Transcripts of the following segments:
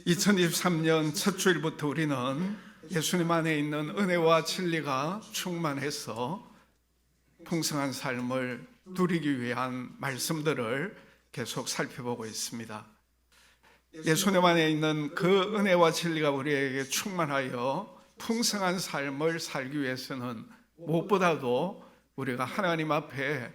2023년 첫 주일부터 우리는 예수님 안에 있는 은혜와 진리가 충만해서 풍성한 삶을 누리기 위한 말씀들을 계속 살펴보고 있습니다. 예수님 안에 있는 그 은혜와 진리가 우리에게 충만하여 풍성한 삶을 살기 위해서는 무엇보다도 우리가 하나님 앞에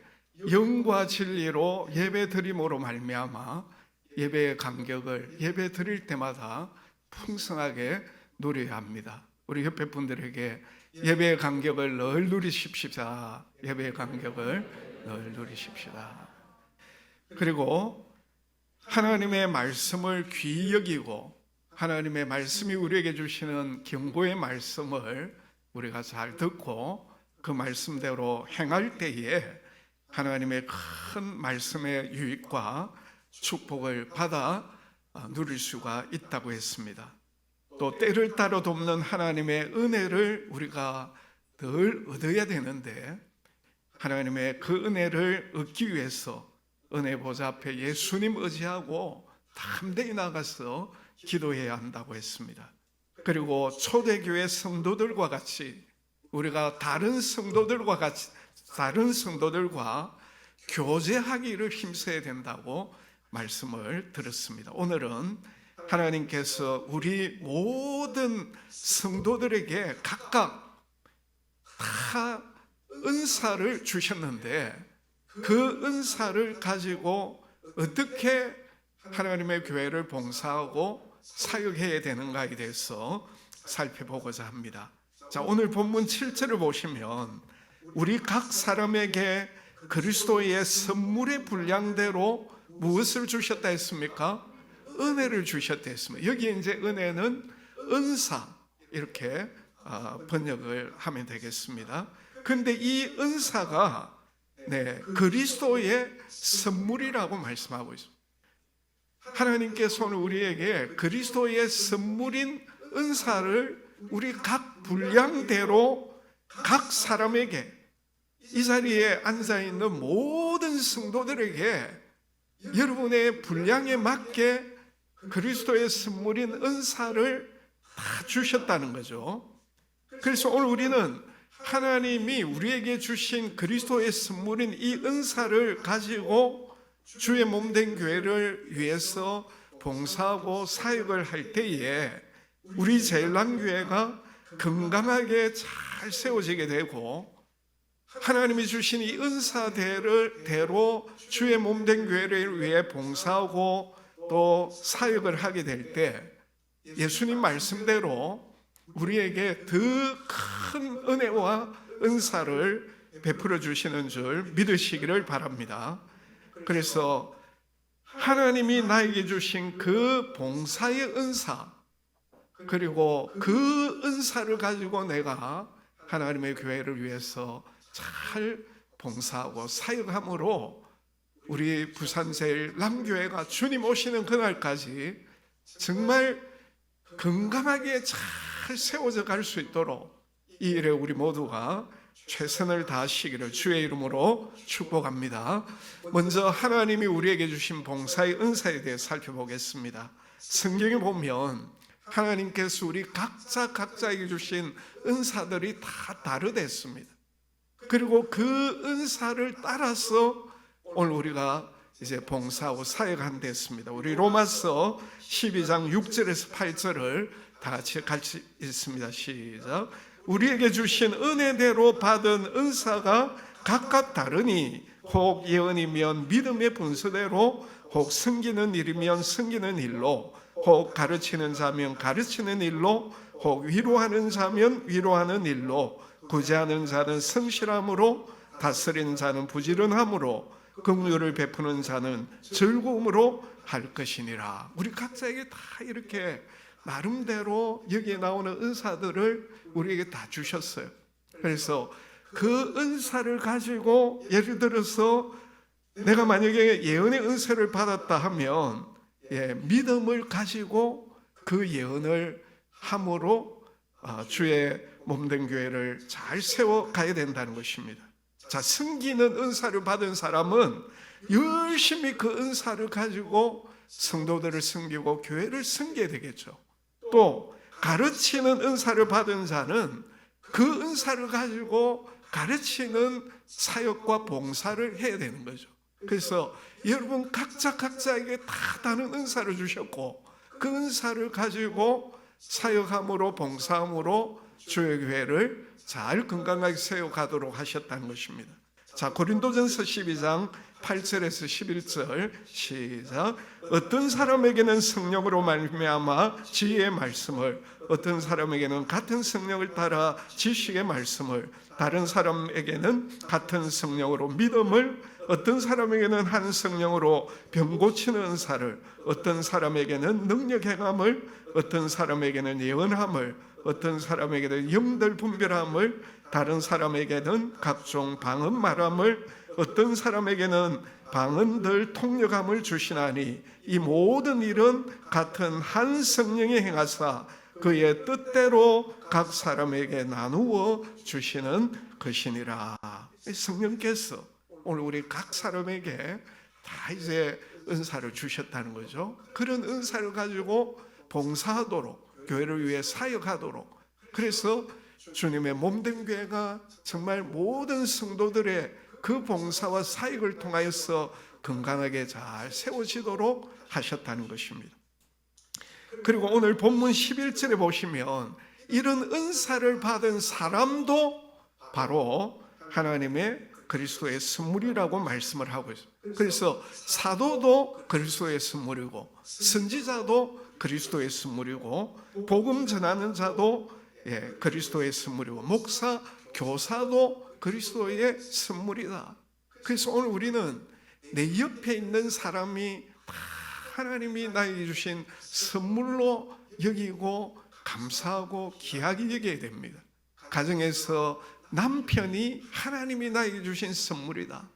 영과 진리로 예배드림으로 말미암아 예배의 간격을 예배 드릴 때마다 풍성하게 누려야 합니다. 우리 옆에 분들에게 예배의 간격을 늘 누리십시다. 예배의 간격을 늘 누리십시다. 그리고 하나님의 말씀을 귀히 여기고 하나님의 말씀이 우리에게 주시는 경고의 말씀을 우리가 잘 듣고 그 말씀대로 행할 때에 하나님의 큰 말씀의 유익과 축복을 받아 누릴 수가 있다고 했습니다. 또 때를 따라 돕는 하나님의 은혜를 우리가 늘 얻어야 되는데 하나님의 그 은혜를 얻기 위해서 은혜 보좌 앞에 예수님 의지하고 담대히 나가서 기도해야 한다고 했습니다. 그리고 초대교회 성도들과 같이 우리가 다른 성도들과 교제하기를 힘써야 된다고 말씀을 들었습니다. 오늘은 하나님께서 우리 모든 성도들에게 각각 다 은사를 주셨는데 그 은사를 가지고 어떻게 하나님의 교회를 봉사하고 사역해야 되는가에 대해서 살펴보고자 합니다. 자, 오늘 본문 7절을 보시면 우리 각 사람에게 그리스도의 선물의 분량대로 무엇을 주셨다 했습니까? 은혜를 주셨다 했습니다. 여기 이제 은혜는 은사 이렇게 번역을 하면 되겠습니다. 그런데 이 은사가 그리스도의 선물이라고 말씀하고 있습니다. 하나님께서는 우리에게 그리스도의 선물인 은사를 우리 각 분량대로 각 사람에게 이 자리에 앉아있는 모든 성도들에게 여러분의 분량에 맞게 그리스도의 선물인 은사를 다 주셨다는 거죠. 그래서 오늘 우리는 하나님이 우리에게 주신 그리스도의 선물인 이 은사를 가지고 주의 몸된 교회를 위해서 봉사하고 사역을 할 때에 우리 제일남교회가 건강하게 잘 세워지게 되고 하나님이 주신 이 은사대로 주의 몸된 교회를 위해 봉사하고 또 사역을 하게 될 때 예수님 말씀대로 우리에게 더 큰 은혜와 은사를 베풀어 주시는 줄 믿으시기를 바랍니다. 그래서 하나님이 나에게 주신 그 봉사의 은사 그리고 그 은사를 가지고 내가 하나님의 교회를 위해서 잘 봉사하고 사역함으로 우리 부산제일남교회가 주님 오시는 그날까지 정말 건강하게 잘 세워져 갈 수 있도록 이 일에 우리 모두가 최선을 다하시기를 주의 이름으로 축복합니다. 먼저 하나님이 우리에게 주신 봉사의 은사에 대해 살펴보겠습니다. 성경에 보면 하나님께서 우리 각자에게 주신 은사들이 다 다르댔습니다. 그리고 그 은사를 따라서 오늘 우리가 이제 봉사하고 사역한 됐습니다. 우리 로마서 12장 6절에서 8절을 다 같이 읽습니다. 시작. 우리에게 주신 은혜대로 받은 은사가 각각 다르니 혹 예언이면 믿음의 분수대로 혹 섬기는 일이면 섬기는 일로 혹 가르치는 자면 가르치는 일로 혹 위로하는 자면 위로하는 일로 구제하는 자는 성실함으로 다스리는 자는 부지런함으로 긍휼을 베푸는 자는 즐거움으로 할 것이니라. 우리 각자에게 다 이렇게 나름대로 여기에 나오는 은사들을 우리에게 다 주셨어요. 그래서 그 은사를 가지고 예를 들어서 내가 만약에 예언의 은사를 받았다 하면 믿음을 가지고 그 예언을 함으로 주의 몸된 교회를 잘 세워가야 된다는 것입니다. 자, 섬기는 은사를 받은 사람은 열심히 그 은사를 가지고 성도들을 섬기고 교회를 섬겨야 되겠죠. 또 가르치는 은사를 받은 자는 그 은사를 가지고 가르치는 사역과 봉사를 해야 되는 거죠. 그래서 여러분 각자에게 다 다른 은사를 주셨고 그 은사를 가지고 사역함으로 봉사함으로 주의 교회를 잘 건강하게 세워가도록 하셨다는 것입니다. 자, 고린도전서 12장 8절에서 11절 시작. 어떤 사람에게는 성령으로 말미암아 지혜의 말씀을, 어떤 사람에게는 같은 성령을 따라 지식의 말씀을, 다른 사람에게는 같은 성령으로 믿음을, 어떤 사람에게는 한 성령으로 병 고치는 은사를, 어떤 사람에게는 능력 행함을, 어떤 사람에게는 예언함을, 어떤 사람에게는 영들 분별함을, 다른 사람에게는 각종 방언 말함을, 어떤 사람에게는 방언들 통역함을 주시나니 이 모든 일은 같은 한 성령이 행하사 그의 뜻대로 각 사람에게 나누어 주시는 것이니라. 성령께서 오늘 우리 각 사람에게 다 이제 은사를 주셨다는 거죠. 그런 은사를 가지고 봉사하도록, 교회를 위해 사역하도록, 그래서 주님의 몸된 교회가 정말 모든 성도들의 그 봉사와 사역을 통하여서 건강하게 잘 세워지도록 하셨다는 것입니다. 그리고 오늘 본문 11절에 보시면 이런 은사를 받은 사람도 바로 하나님의 그리스도의 선물이라고 말씀을 하고 있습니다. 그래서 사도도 그리스도의 선물이고 선지자도 그리스도의 선물이고 복음 전하는 자도 그리스도의 선물이고 목사, 교사도 그리스도의 선물이다. 그래서 오늘 우리는 내 옆에 있는 사람이 다 하나님이 나에게 주신 선물로 여기고 감사하고 귀하게 여겨야 됩니다. 가정에서 남편이 하나님이 나에게 주신 선물이다.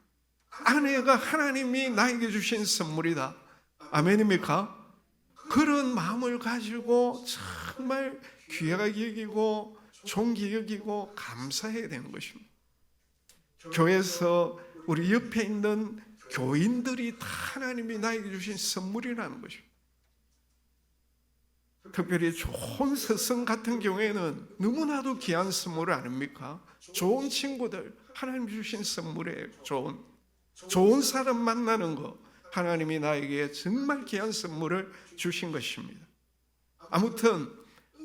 아내가 하나님이 나에게 주신 선물이다. 아멘입니까? 그런 마음을 가지고 정말 귀하게 여기고 존귀 여기고 감사해야 되는 것입니다. 교회에서 우리 옆에 있는 교인들이 다 하나님이 나에게 주신 선물이라는 것입니다. 특별히 좋은 스승 같은 경우에는 너무나도 귀한 선물 아닙니까? 좋은 친구들 하나님 주신 선물이에요. 좋은 사람 만나는 거 하나님이 나에게 정말 귀한 선물을 주신 것입니다. 아무튼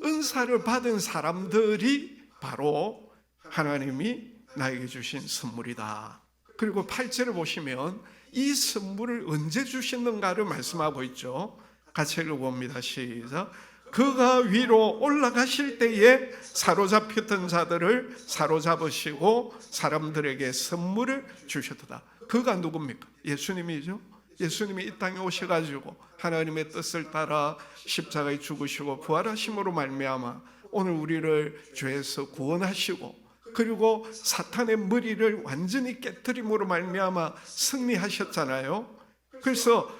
은사를 받은 사람들이 바로 하나님이 나에게 주신 선물이다. 그리고 8절을 보시면 이 선물을 언제 주시는가를 말씀하고 있죠. 같이 읽어봅니다. 시작. 그가 위로 올라가실 때에 사로잡혔던 자들을 사로잡으시고 사람들에게 선물을 주셨다. 그가 누굽니까? 예수님이죠. 예수님이 이 땅에 오셔가지고 하나님의 뜻을 따라 십자가에 죽으시고 부활하심으로 말미암아 오늘 우리를 죄에서 구원하시고 그리고 사탄의 머리를 완전히 깨뜨림으로 말미암아 승리하셨잖아요. 그래서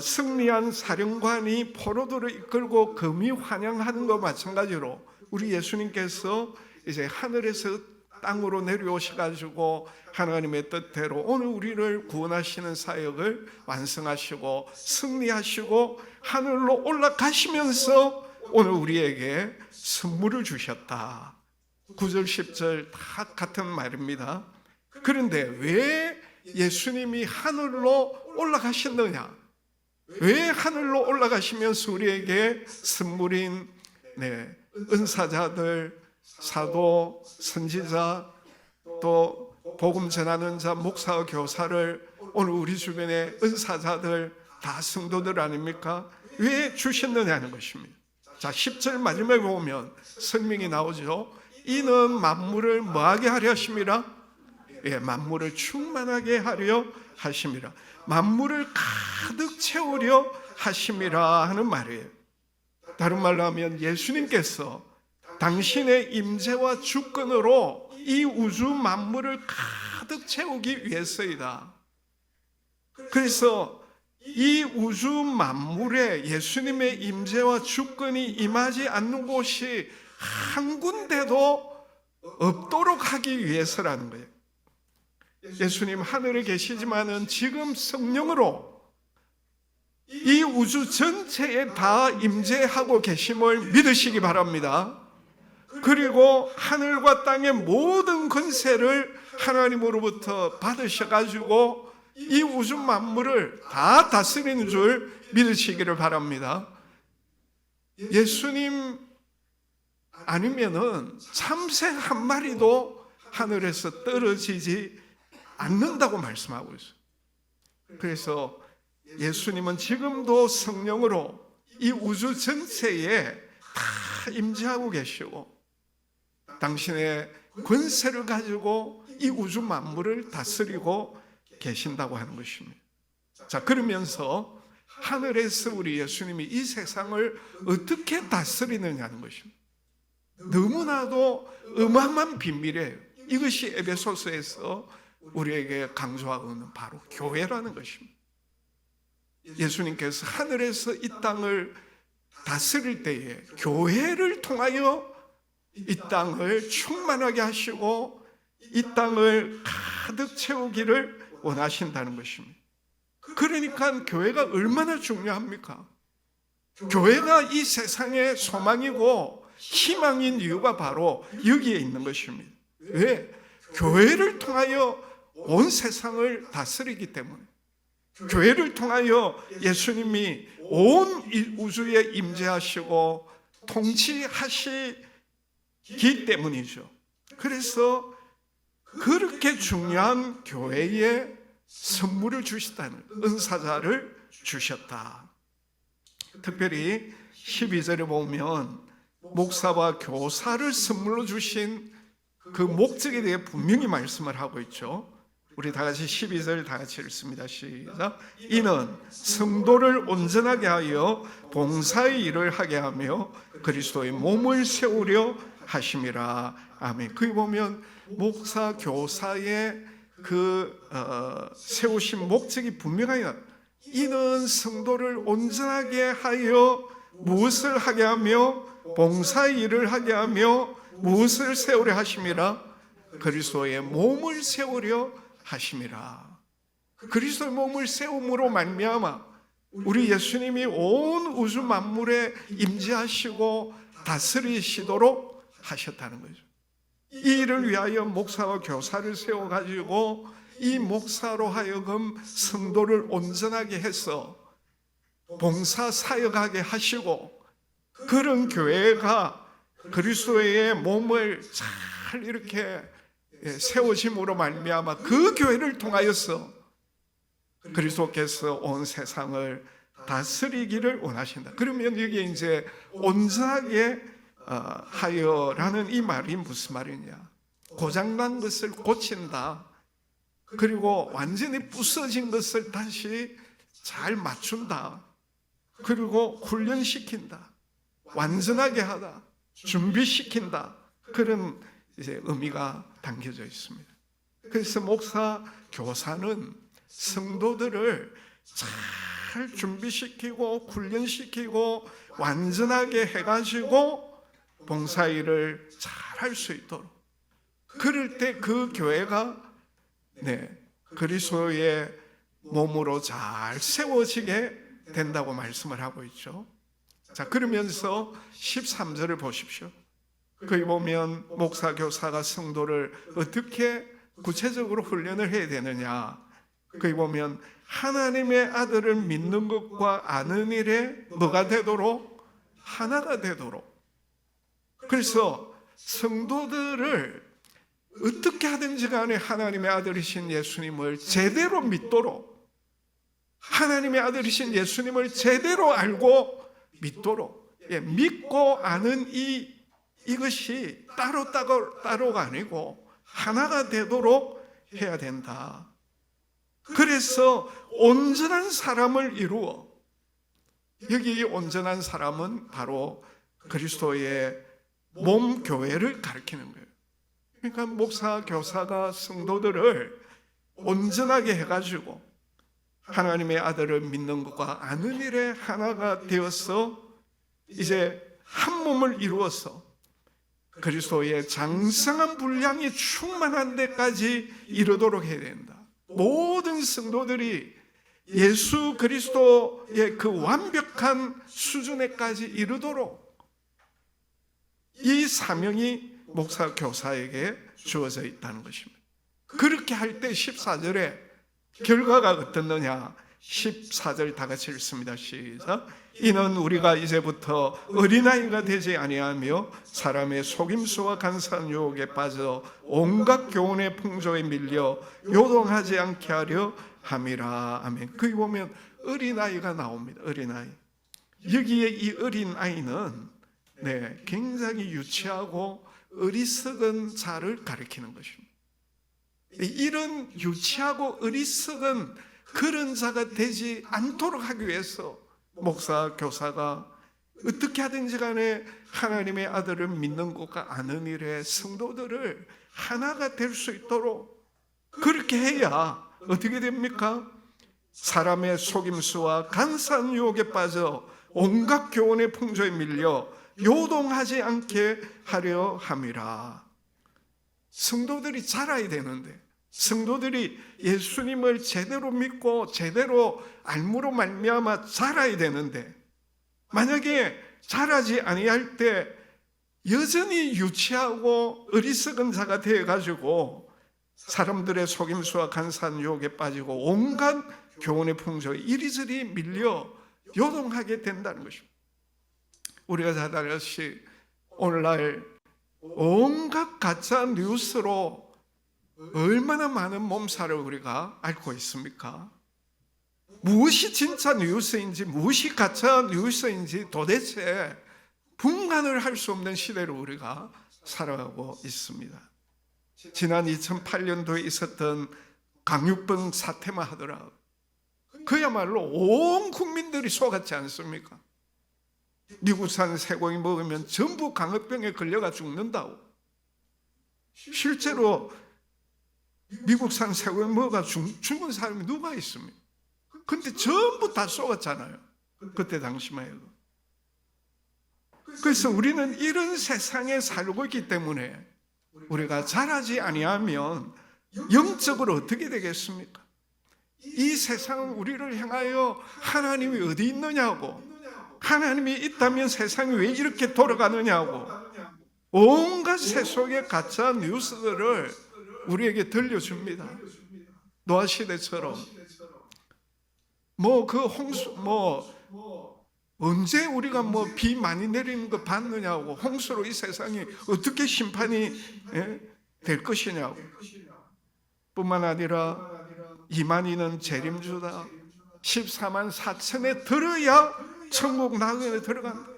승리한 사령관이 포로들을 이끌고 금이 환영하는 것과 마찬가지로 우리 예수님께서 이제 하늘에서 땅으로 내려오셔가지고 하나님의 뜻대로 오늘 우리를 구원하시는 사역을 완성하시고 승리하시고 하늘로 올라가시면서 오늘 우리에게 선물을 주셨다. 9절 10절 다 같은 말입니다. 그런데 왜 예수님이 하늘로 올라가셨느냐? 왜 하늘로 올라가시면서 우리에게 선물인 은사자들, 사도, 선지자, 또 복음 전하는 자, 목사와 교사를 오늘 우리 주변의 은사자들 다 성도들 아닙니까? 왜 주셨느냐는 것입니다. 자, 10절 마지막에 보면 설명이 나오죠. 이는 만물을 뭐하게 하려 하심이라? 만물을 충만하게 하려 하심이라. 만물을 가득 채우려 하심이라 하는 말이에요. 다른 말로 하면 예수님께서 당신의 임재와 주권으로 이 우주 만물을 가득 채우기 위해서이다. 그래서 이 우주 만물에 예수님의 임재와 주권이 임하지 않는 곳이 한 군데도 없도록 하기 위해서라는 거예요. 예수님 하늘에 계시지만은 지금 성령으로 이 우주 전체에 다 임재하고 계심을 믿으시기 바랍니다. 그리고 하늘과 땅의 모든 권세를 하나님으로부터 받으셔가지고 이 우주 만물을 다 다스리는 줄 믿으시기를 바랍니다. 예수님 아니면은 참새 한 마리도 하늘에서 떨어지지 않는다고 말씀하고 있어요. 그래서 예수님은 지금도 성령으로 이 우주 전체에 다 임재하고 계시고 당신의 권세를 가지고 이 우주 만물을 다스리고 계신다고 하는 것입니다. 자, 그러면서 하늘에서 우리 예수님이 이 세상을 어떻게 다스리느냐는 것입니다. 너무나도 어마어마한 비밀이에요. 이것이 에베소서에서 우리에게 강조하고 있는 바로 교회라는 것입니다. 예수님께서 하늘에서 이 땅을 다스릴 때에 교회를 통하여 이 땅을 충만하게 하시고 이 땅을 가득 채우기를 원하신다는 것입니다. 그러니까 교회가 얼마나 중요합니까? 교회가 이 세상의 소망이고 희망인 이유가 바로 여기에 있는 것입니다. 왜? 교회를 통하여 온 세상을 다스리기 때문에, 교회를 통하여 예수님이 온 우주에 임재하시고 통치하시기 때문이죠. 그래서 그렇게 중요한 교회에 선물을 주시다는, 은사자를 주셨다. 특별히 12절에 보면 목사와 교사를 선물로 주신 그 목적에 대해 분명히 말씀을 하고 있죠. 우리 다 같이 12절 다 같이 읽습니다. 시작. 이는 성도를 온전하게 하여 봉사의 일을 하게 하며 그리스도의 몸을 세우려 하심이라. 아멘. 거기 보면 목사, 교사의 세우신 목적이 분명하게 나와요. 이는 성도를 온전하게 하여 무엇을 하게 하며 봉사의 일을 하게 하며 무엇을 세우려 하심이라. 그리스도의 몸을 세우려 하심이라. 그리스도의 몸을 세움으로 말미암아 우리 예수님이 온 우주 만물에 임재하시고 다스리시도록 하셨다는 거죠. 이 일을 위하여 목사와 교사를 세워가지고 이 목사로 하여금 성도를 온전하게 해서 봉사 사역하게 하시고, 그런 교회가 그리스도의 몸을 잘 이렇게 세워짐으로 말미암아 그 교회를 통하여서 그리스도께서 온 세상을 다스리기를 원하신다. 그러면 여기에 이제 온전하게 하여라는 이 말이 무슨 말이냐? 고장난 것을 고친다. 그리고 완전히 부서진 것을 다시 잘 맞춘다. 그리고 훈련시킨다. 완전하게 하다. 준비시킨다. 그런 이제 의미가 담겨져 있습니다. 그래서 목사, 교사는 성도들을 잘 준비시키고 훈련시키고 완전하게 해가지고 봉사일을 잘 할 수 있도록, 그럴 때 그 교회가 그리스도의 몸으로 잘 세워지게 된다고 말씀을 하고 있죠. 자, 그러면서 13절을 보십시오. 거기 보면 목사, 교사가 성도를 어떻게 구체적으로 훈련을 해야 되느냐. 거기 보면 하나님의 아들을 믿는 것과 아는 일에 뭐가 되도록? 하나가 되도록. 그래서 성도들을 어떻게 하든지 간에 하나님의 아들이신 예수님을 제대로 믿도록, 하나님의 아들이신 예수님을 제대로 알고 믿도록, 믿고 아는 이것이 따로가 아니고 하나가 되도록 해야 된다. 그래서 온전한 사람을 이루어, 여기 온전한 사람은 바로 그리스도의 몸 교회를 가리키는 거예요. 그러니까 목사, 교사가 성도들을 온전하게 해가지고 하나님의 아들을 믿는 것과 아는 일에 하나가 되어서 이제 한 몸을 이루어서 그리스도의 장성한 분량이 충만한 데까지 이르도록 해야 된다. 모든 성도들이 예수 그리스도의 그 완벽한 수준에까지 이르도록 이 사명이 목사 교사에게 주어져 있다는 것입니다. 그렇게 할 때 14절에 결과가 어떻느냐? 14절 다 같이 읽습니다. 시작. 이는 우리가 이제부터 어린아이가 되지 아니하며 사람의 속임수와 간사한 유혹에 빠져 온갖 교훈의 풍조에 밀려 요동하지 않게 하려 함이라. 아멘. 거기 보면 어린아이가 나옵니다. 어린아이. 여기에 이 어린아이는 굉장히 유치하고 어리석은 자를 가리키는 것입니다. 이런 유치하고 어리석은 그런 자가 되지 않도록 하기 위해서 목사, 교사가 어떻게 하든지 간에 하나님의 아들을 믿는 것과 아는 일에 성도들을 하나가 될 수 있도록 그렇게 해야 어떻게 됩니까? 사람의 속임수와 간사한 유혹에 빠져 온갖 교훈의 풍조에 밀려 요동하지 않게 하려 함이라. 성도들이 자라야 되는데, 성도들이 예수님을 제대로 믿고 제대로 알므로 말미암아 자라야 되는데, 만약에 자라지 아니할 때 여전히 유치하고 어리석은 자가 되어가지고 사람들의 속임수와 간사한 유혹에 빠지고 온갖 교훈의 풍조에 이리저리 밀려 요동하게 된다는 것입니다. 우리가 잘 알듯이 오늘날 온갖 가짜 뉴스로 얼마나 많은 몸살을 우리가 앓고 있습니까? 무엇이 진짜 뉴스인지 무엇이 가짜 뉴스인지 도대체 분간을 할 수 없는 시대로 우리가 살아가고 있습니다. 지난 2008년도에 있었던 강육병 사태만 하더라도 그야말로 온 국민들이 속았지 않습니까? 미국산 쇠고기 먹으면 전부 강흑병에 걸려가 죽는다고. 실제로 미국산 쇠고기 먹어가 죽은 사람이 누가 있습니까? 근데 전부 다 쏘았잖아요. 그때 당시만 해도. 그래서 우리는 이런 세상에 살고 있기 때문에 우리가 자라지 아니하면 영적으로 어떻게 되겠습니까? 이 세상은 우리를 향하여 하나님이 어디 있느냐고, 하나님이 있다면 세상이 왜 이렇게 돌아가느냐고 온갖 세속의 가짜 뉴스들을 우리에게 들려줍니다. 노아 시대처럼 언제 우리가 비 많이 내리는 거 봤느냐고, 홍수로 이 세상이 어떻게 심판이 될 것이냐고. 뿐만 아니라 이만희는 재림주다, 14만 4천에 들어야 천국 나그네 들어간다.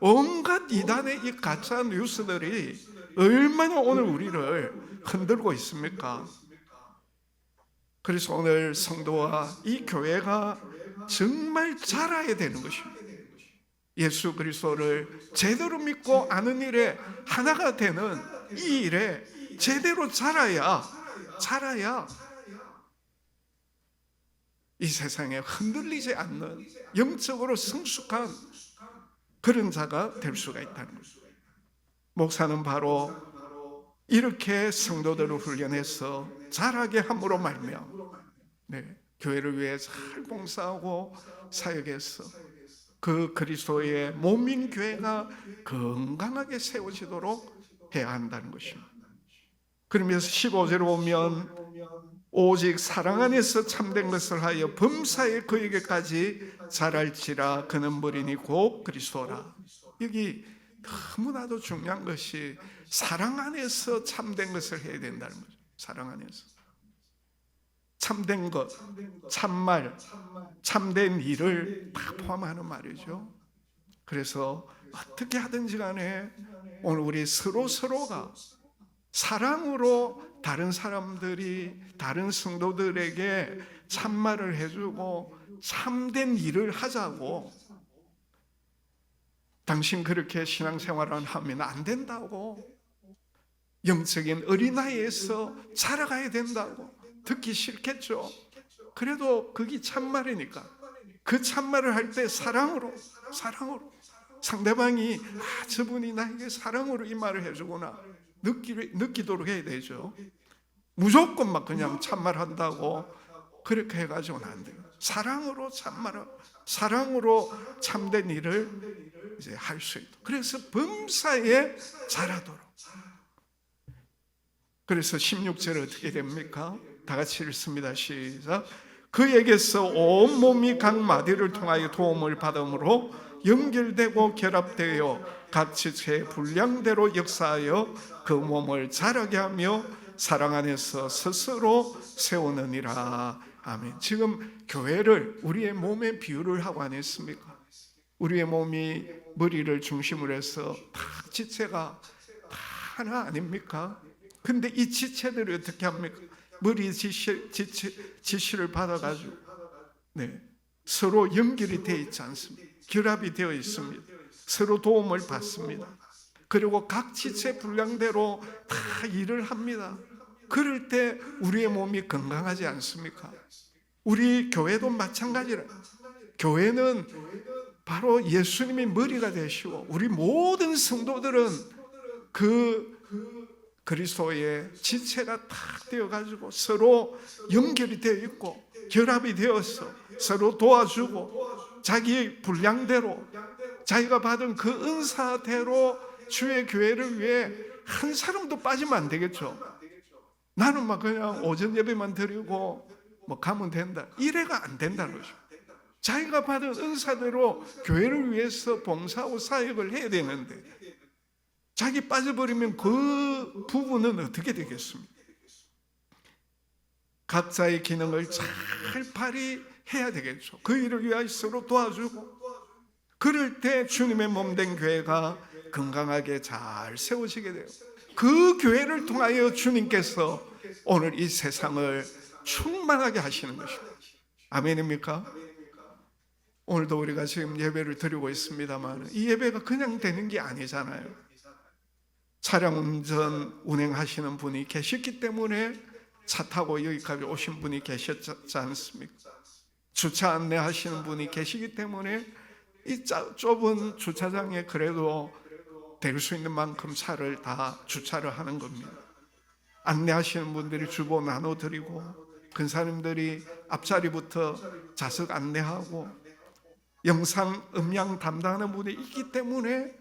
온갖 이단의 이 가짜 뉴스들이 얼마나 오늘 우리를 흔들고 있습니까? 그래서 오늘 성도와 이 교회가 정말 자라야 되는 것입니다. 예수 그리스도를 제대로 믿고 아는 일에 하나가 되는 이 일에 제대로 자라야 이 세상에 흔들리지 않는 영적으로 성숙한 그런 자가 될 수가 있다는 거죠. 목사는 바로 이렇게 성도들을 훈련해서 자라게 함으로 말미암아 교회를 위해 잘 봉사하고 사역해서 그 그리스도의 몸인 교회가 건강하게 세워지도록 해야 한다는 것입니다. 그러면서 15절에 보면 오직 사랑 안에서 참된 것을 하여 범사에 그에게까지 자랄지라. 그는 머리니 곧 그리스도라. 여기 너무나도 중요한 것이 사랑 안에서 참된 것을 해야 된다는 거죠. 사랑 안에서 참된 것, 참말, 참된 일을 다 포함하는 말이죠. 그래서 어떻게 하든지 간에 오늘 우리 서로가 사랑으로 다른 사람들이, 다른 성도들에게 참말을 해주고 참된 일을 하자고. 당신 그렇게 신앙생활을 하면 안 된다고, 영적인 어린아이에서 자라가야 된다고 듣기 싫겠죠. 그래도 그게 참말이니까 그 참말을 할 때 사랑으로 상대방이 저분이 나에게 사랑으로 이 말을 해주구나 느끼도록 해야 되죠. 무조건 막 그냥 참말한다고 그렇게 해가지고는 안 돼요. 사랑으로 참말하, 사랑으로 참된 일을 이제 할 수 있도록. 그래서 범사에 자라도록. 그래서 16절에 어떻게 됩니까? 다 같이 읽습니다. 시작. 그에게서 온 몸이 각 마디를 통하여 도움을 받음으로 연결되고 결합되어 각 지체의 분량대로 역사하여 그 몸을 자라게 하며 사랑 안에서 스스로 세우느니라. 아멘. 지금 교회를 우리의 몸에 비유를 하고 안 했습니까? 우리의 몸이 머리를 중심으로 해서 다 지체가 다 하나 아닙니까? 근데 이 지체들이 어떻게 합니까? 머리 지시를 받아가지고 서로 연결이 되어 있지 않습니다. 결합이 되어 있습니다. 서로 도움을 받습니다. 그리고 각 지체 분량대로 다 일을 합니다. 그럴 때 우리의 몸이 건강하지 않습니까? 우리 교회도 마찬가지라. 교회는 바로 예수님이 머리가 되시고 우리 모든 성도들은 그 그리스도의 지체가 탁 되어가지고 서로 연결이 되어 있고 결합이 되어서 서로 도와주고 자기 분량대로 자기가 받은 그 은사대로 주의 교회를 위해 한 사람도 빠지면 안 되겠죠. 나는 막 그냥 오전 예배만 드리고 뭐 가면 된다. 이래가 안 된다는 거죠. 자기가 받은 은사대로 교회를 위해서 봉사하고 사역을 해야 되는데 자기 빠져버리면 그 부분은 어떻게 되겠습니까? 각자의 기능을 잘 발휘해야 되겠죠. 그 일을 위하여 서로 도와주고 그럴 때 주님의 몸된 교회가 건강하게 잘 세워지게 돼요. 그 교회를 통하여 주님께서 오늘 이 세상을 충만하게 하시는 것입니다. 아멘입니까? 오늘도 우리가 지금 예배를 드리고 있습니다만 이 예배가 그냥 되는 게 아니잖아요. 차량 운행하시는 분이 계셨기 때문에 차 타고 여기까지 오신 분이 계셨지 않습니까? 주차 안내하시는 분이 계시기 때문에 이 좁은 주차장에 그래도 될 수 있는 만큼 차를 다 주차를 하는 겁니다. 안내하시는 분들이 주보 나눠드리고 근사님들이 앞자리부터 좌석 안내하고 영상 음향 담당하는 분이 있기 때문에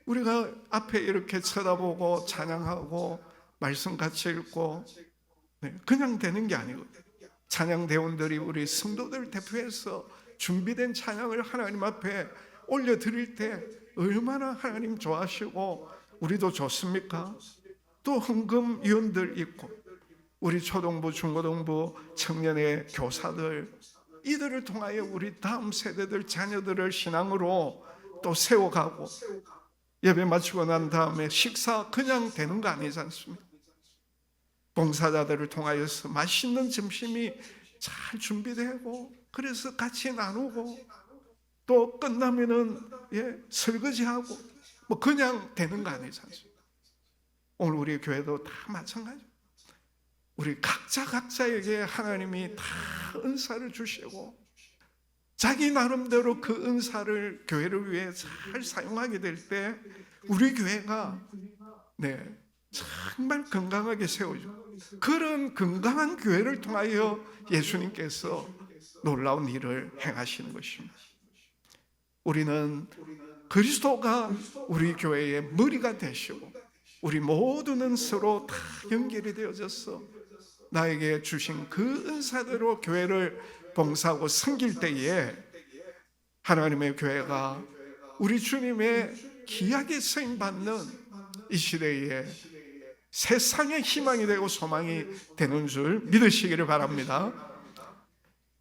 우리가 앞에 이렇게 쳐다보고 찬양하고 말씀 같이 읽고 그냥 되는 게 아니거든요. 찬양대원들이 우리 성도들 대표해서 준비된 찬양을 하나님 앞에 올려드릴 때 얼마나 하나님 좋아하시고 우리도 좋습니까? 또 헌금위원들 있고 우리 초등부, 중고등부, 청년의 교사들 이들을 통하여 우리 다음 세대들 자녀들을 신앙으로 또 세워가고 예배 마치고 난 다음에 식사 그냥 되는 거 아니지 않습니까? 봉사자들을 통하여서 맛있는 점심이 잘 준비되고 그래서 같이 나누고 또 끝나면은 설거지하고 뭐 그냥 되는 거 아니지 않습니까? 오늘 우리 교회도 다 마찬가지예요. 우리 각자에게 하나님이 다 은사를 주시고 자기 나름대로 그 은사를 교회를 위해 잘 사용하게 될 때 우리 교회가 정말 건강하게 세워지고 그런 건강한 교회를 통하여 예수님께서 놀라운 일을 행하시는 것입니다. 우리는 그리스도가 우리 교회의 머리가 되시고 우리 모두는 서로 다 연결이 되어져서 나에게 주신 그 은사대로 교회를 봉사하고 섬길 때에 하나님의 교회가 우리 주님의 귀하게 쓰임받는 이 시대에 세상의 희망이 되고 소망이 되는 줄 믿으시기를 바랍니다.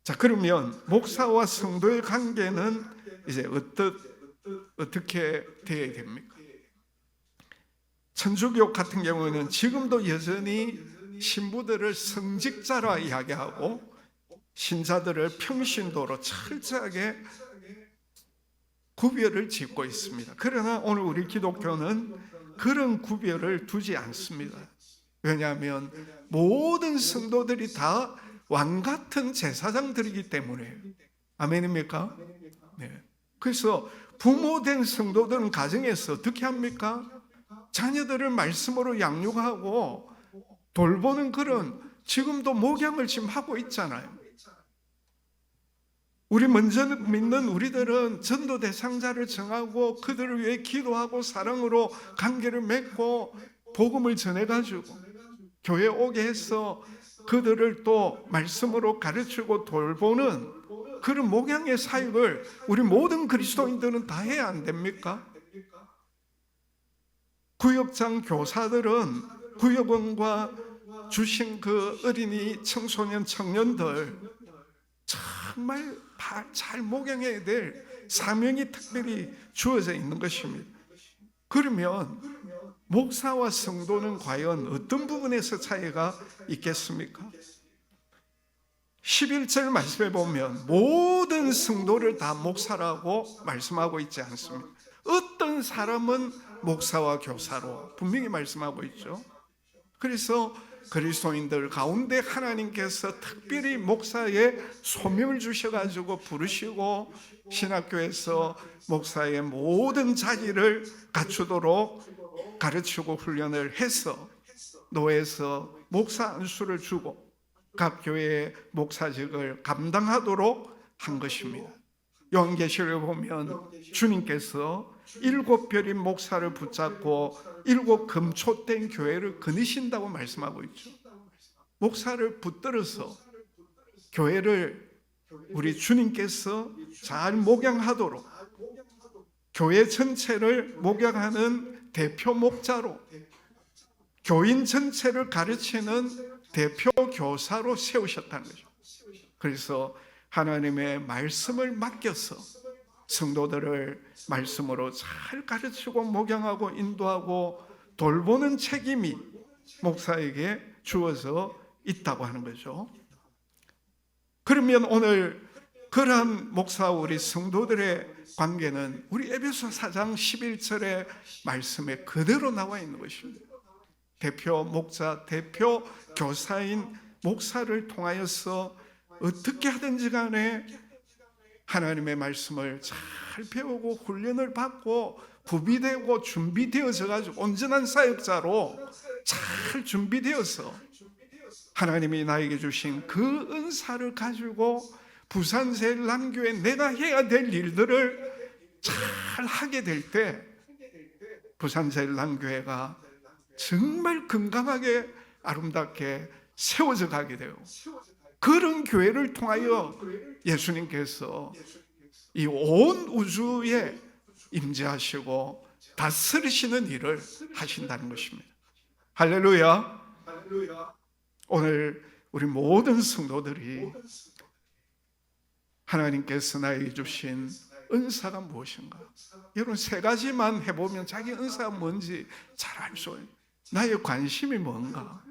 자, 그러면 목사와 성도의 관계는 이제 어떻게 되어야 됩니까? 천주교 같은 경우는 지금도 여전히 신부들을 성직자라 이야기하고 신자들을 평신도로 철저하게 구별을 짓고 있습니다. 그러나 오늘 우리 기독교는 그런 구별을 두지 않습니다. 왜냐하면 모든 성도들이 다 왕같은 제사장들이기 때문에. 아멘입니까? 네. 그래서 부모된 성도들은 가정에서 어떻게 합니까? 자녀들을 말씀으로 양육하고 돌보는 그런 지금도 목양을 지금 하고 있잖아요. 우리 먼저 믿는 우리들은 전도 대상자를 정하고 그들을 위해 기도하고 사랑으로 관계를 맺고 복음을 전해가지고 교회에 오게 해서 그들을 또 말씀으로 가르치고 돌보는 그런 목양의 사역을 우리 모든 그리스도인들은 다 해야 안 됩니까? 구역장 교사들은 구역원과 주신 그 어린이 청소년 청년들 정말 잘 목양해야 될 사명이 특별히 주어져 있는 것입니다. 그러면 목사와 성도는 과연 어떤 부분에서 차이가 있겠습니까? 11절 말씀에 보면 모든 성도를 다 목사라고 말씀하고 있지 않습니다. 어떤 사람은 목사와 교사로 분명히 말씀하고 있죠. 그래서 그리스도인들 가운데 하나님께서 특별히 목사의 소명을 주셔가지고 부르시고 신학교에서 목사의 모든 자질을 갖추도록 가르치고 훈련을 해서 노회에서 목사 안수를 주고 각 교회의 목사직을 감당하도록 한 것입니다. 요한계시록에 보면 주님께서 7별인 목사를 붙잡고 7 금초된 교회를 거느신다고 말씀하고 있죠. 목사를 붙들어서 교회를 우리 주님께서 잘 목양하도록 교회 전체를 목양하는 대표 목자로 교인 전체를 가르치는 대표 교사로 세우셨다는 거죠. 그래서 하나님의 말씀을 맡겨서 성도들을 말씀으로 잘 가르치고 목양하고 인도하고 돌보는 책임이 목사에게 주어져 있다고 하는 거죠. 그러면 오늘 그러한 목사와 우리 성도들의 관계는 우리 에베소 4장 11절의 말씀에 그대로 나와 있는 것입니다. 대표 목자, 대표 교사인 목사를 통하여서 어떻게 하든지 간에 하나님의 말씀을 잘 배우고 훈련을 받고 구비되고 준비되어져 가지고 온전한 사역자로 잘 준비되어서 하나님이 나에게 주신 그 은사를 가지고 부산제일남교회 내가 해야 될 일들을 잘 하게 될 때 부산제일남교회가 정말 건강하게 아름답게 세워져 가게 돼요. 그런 교회를 통하여 예수님께서 이 온 우주에 임재하시고 다스리시는 일을 하신다는 것입니다. 할렐루야. 오늘 우리 모든 성도들이 하나님께서 나에게 주신 은사가 무엇인가? 여러분 3가지만 해보면 자기 은사가 뭔지 잘 알 수 있어요. 나의 관심이 뭔가?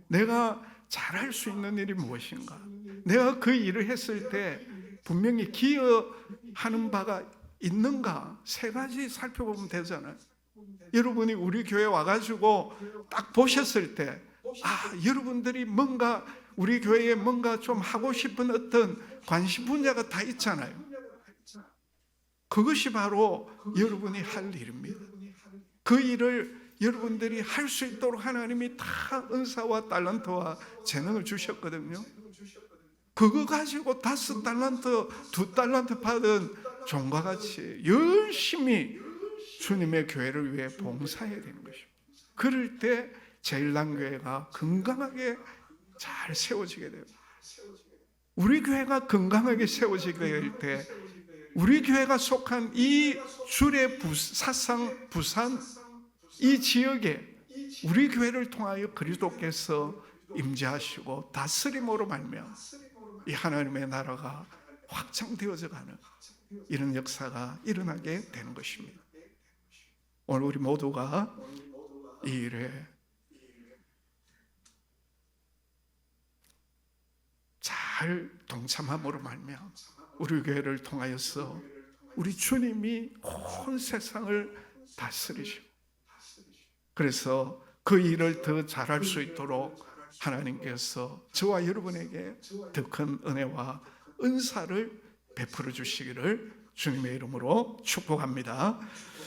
내가 잘할 수 있는 일이 무엇인가? 내가 그 일을 했을 때 분명히 기여하는 바가 있는가? 3가지 살펴보면 되잖아요. 여러분이 우리 교회 와가지고 딱 보셨을 때 여러분들이 뭔가 우리 교회에 뭔가 좀 하고 싶은 어떤 관심 분야가 다 있잖아요. 그것이 바로 여러분이 할 일입니다. 그 일을 여러분들이 할 수 있도록 하나님이 다 은사와 달란트와 재능을 주셨거든요. 그거 가지고 5달란트, 2달란트 받은 종과 같이 열심히 주님의 교회를 위해 봉사해야 되는 것입니다. 그럴 때 제일남교회가 건강하게 잘 세워지게 돼요. 우리 교회가 건강하게 세워지게 될 때 우리 교회가 속한 이 주례 사상 부산 이 지역에 우리 교회를 통하여 그리스도께서 임재하시고 다스림으로 말미암아 이 하나님의 나라가 확장되어져 가는 이런 역사가 일어나게 되는 것입니다. 오늘 우리 모두가 이 일에 잘 동참함으로 말미암아 우리 교회를 통하여서 우리 주님이 온 세상을 다스리시고 그래서 그 일을 더 잘할 수 있도록 하나님께서 저와 여러분에게 더 큰 은혜와 은사를 베풀어 주시기를 주님의 이름으로 축복합니다.